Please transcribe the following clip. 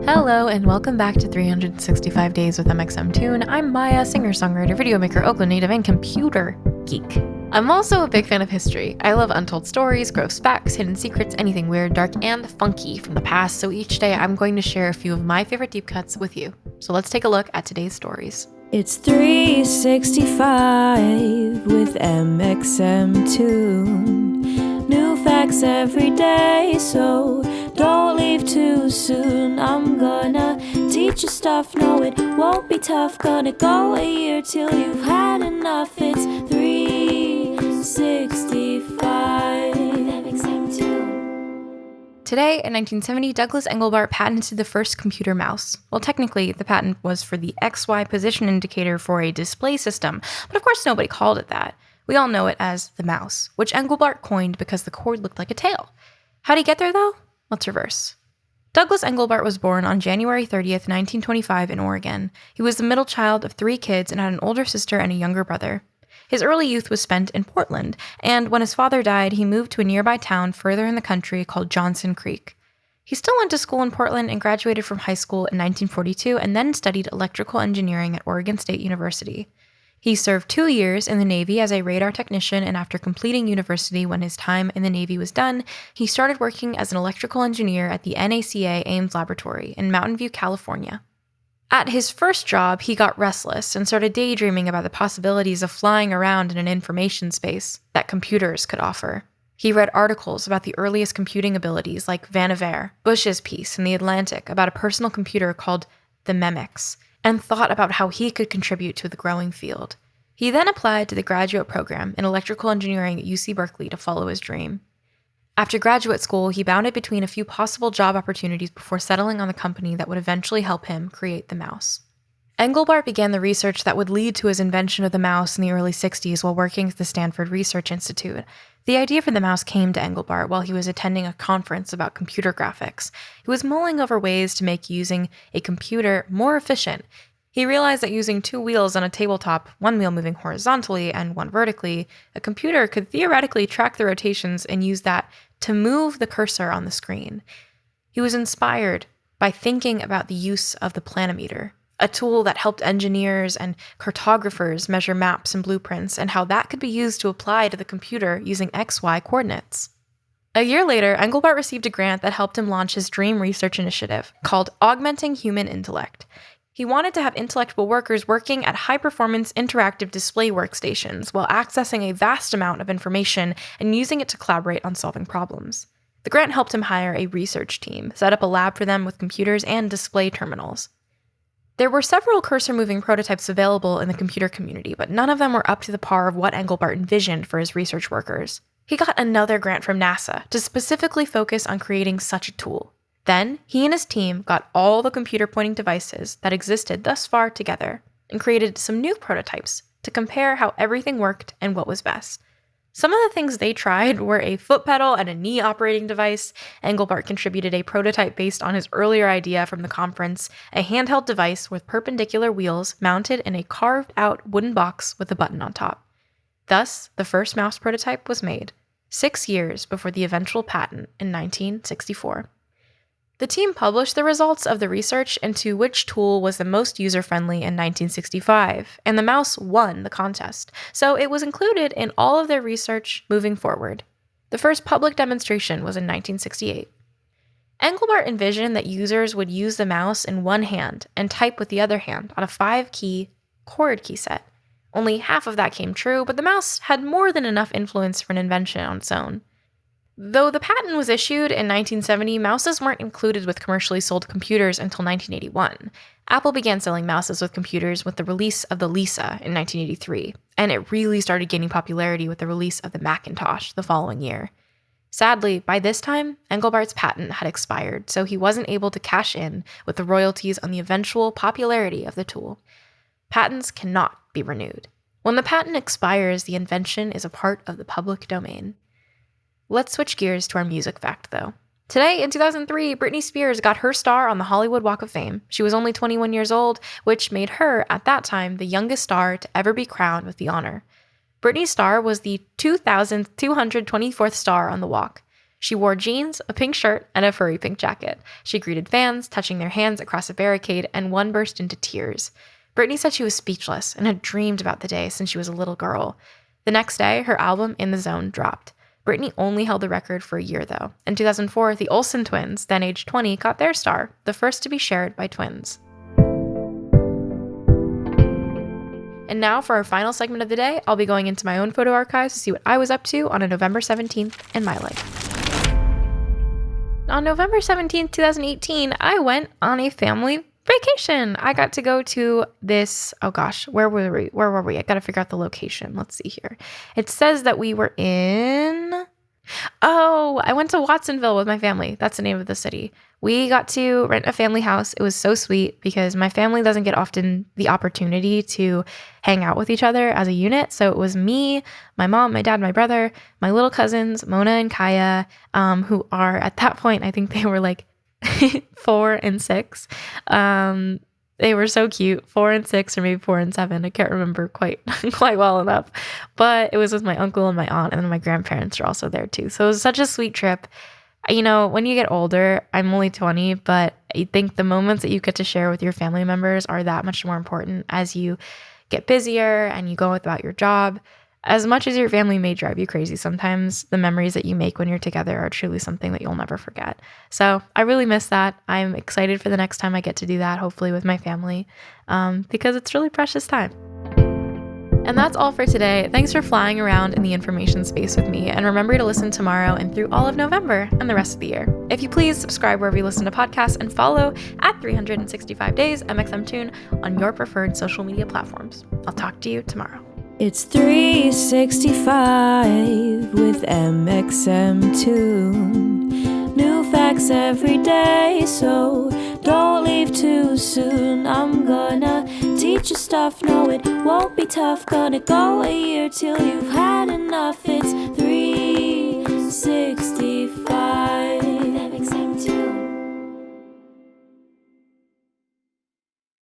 Hello and welcome back to 365 Days with mxmtoon. I'm Maia, singer-songwriter, video maker, Oakland native, and computer geek. I'm also a big fan of history. I love untold stories, gross facts, hidden secrets, anything weird, dark, and funky from the past, so each day I'm going to share a few of my favorite deep cuts with you. So let's take a look at today's stories. It's 365 with mxmtoon. New facts every day, so don't leave too soon. I'm gonna teach you stuff, no it won't be tough. Gonna go a year till you've had enough. It's 365 mxmtoon. Today, in 1970, Douglas Engelbart patented the first computer mouse. Well, technically, the patent was for the XY position indicator for a display system, but of course nobody called it that. We all know it as the mouse, which Engelbart coined because the cord looked like a tail. How'd he get there, though? Let's reverse. Douglas Engelbart was born on January 30th, 1925 in Oregon. He was the middle child of 3 kids and had an older sister and a younger brother. His early youth was spent in Portland, and when his father died, he moved to a nearby town further in the country called Johnson Creek. He still went to school in Portland and graduated from high school in 1942 and then studied electrical engineering at Oregon State University. He served 2 years in the Navy as a radar technician, and after completing university when his time in the Navy was done, he started working as an electrical engineer at the NACA Ames Laboratory in Mountain View, California. At his first job, he got restless and started daydreaming about the possibilities of flying around in an information space that computers could offer. He read articles about the earliest computing abilities like Vannevar, Bush's piece in The Atlantic about a personal computer called the MEMX, and thought about how he could contribute to the growing field. He then applied to the graduate program in electrical engineering at UC Berkeley to follow his dream. After graduate school, he bounded between a few possible job opportunities before settling on the company that would eventually help him create the mouse. Engelbart began the research that would lead to his invention of the mouse in the early 60s while working at the Stanford Research Institute. The idea for the mouse came to Engelbart while he was attending a conference about computer graphics. He was mulling over ways to make using a computer more efficient. He realized that using 2 wheels on a tabletop, one wheel moving horizontally and one vertically, a computer could theoretically track the rotations and use that to move the cursor on the screen. He was inspired by thinking about the use of the planimeter, a tool that helped engineers and cartographers measure maps and blueprints, and how that could be used to apply to the computer using XY coordinates. A year later, Engelbart received a grant that helped him launch his dream research initiative called Augmenting Human Intellect. He wanted to have intellectual workers working at high-performance interactive display workstations while accessing a vast amount of information and using it to collaborate on solving problems. The grant helped him hire a research team, set up a lab for them with computers and display terminals. There were several cursor-moving prototypes available in the computer community, but none of them were up to the par of what Engelbart envisioned for his research workers. He got another grant from NASA to specifically focus on creating such a tool. Then, he and his team got all the computer-pointing devices that existed thus far together and created some new prototypes to compare how everything worked and what was best. Some of the things they tried were a foot pedal and a knee operating device. Engelbart contributed a prototype based on his earlier idea from the conference, a handheld device with perpendicular wheels mounted in a carved-out wooden box with a button on top. Thus, the first mouse prototype was made, 6 years before the eventual patent in 1964. The team published the results of the research into which tool was the most user-friendly in 1965, and the mouse won the contest, so it was included in all of their research moving forward. The first public demonstration was in 1968. Engelbart envisioned that users would use the mouse in one hand and type with the other hand on a 5-key chord key set. Only half of that came true, but the mouse had more than enough influence for an invention on its own. Though the patent was issued in 1970, mouses weren't included with commercially sold computers until 1981. Apple began selling mouses with computers with the release of the Lisa in 1983, and it really started gaining popularity with the release of the Macintosh the following year. Sadly, by this time, Engelbart's patent had expired, so he wasn't able to cash in with the royalties on the eventual popularity of the tool. Patents cannot be renewed. When the patent expires, the invention is a part of the public domain. Let's switch gears to our music fact, though. Today, in 2003, Britney Spears got her star on the Hollywood Walk of Fame. She was only 21 years old, which made her, at that time, the youngest star to ever be crowned with the honor. Britney's star was the 2,224th star on the walk. She wore jeans, a pink shirt, and a furry pink jacket. She greeted fans, touching their hands across a barricade, and one burst into tears. Britney said she was speechless and had dreamed about the day since she was a little girl. The next day, her album In the Zone dropped. Britney only held the record for a year, though. In 2004, the Olsen twins, then aged 20, got their star, the first to be shared by twins. And now for our final segment of the day, I'll be going into my own photo archives to see what I was up to on a November 17th in my life. On November 17th, 2018, I went on a family vacation. I got to go to this, where were we? I got to figure out the location. Let's see here. It says that we were I went to Watsonville with my family. That's the name of the city. We got to rent a family house. It was so sweet because my family doesn't get often the opportunity to hang out with each other as a unit. So it was me, my mom, my dad, my brother, my little cousins, Mona and Kaya, who are at that point, I think they were like 4 and 6. They were so cute, 4 and 6, or maybe 4 and 7. I can't remember quite well enough. But it was with my uncle and my aunt, and then my grandparents were also there too. So it was such a sweet trip. You know, when you get older, I'm only 20, but I think the moments that you get to share with your family members are that much more important as you get busier and you go about your job. As much as your family may drive you crazy, sometimes the memories that you make when you're together are truly something that you'll never forget. So I really miss that. I'm excited for the next time I get to do that, hopefully with my family, because it's really precious time. And that's all for today. Thanks for flying around in the information space with me, and remember to listen tomorrow and through all of November and the rest of the year. If you please, subscribe wherever you listen to podcasts and follow at 365 Days mxmtoon on your preferred social media platforms. I'll talk to you tomorrow. It's 365 with mxmtoon. New facts every day, so don't leave too soon. I'm gonna teach you stuff, no it won't be tough. Gonna go a year till you've had enough. It's 365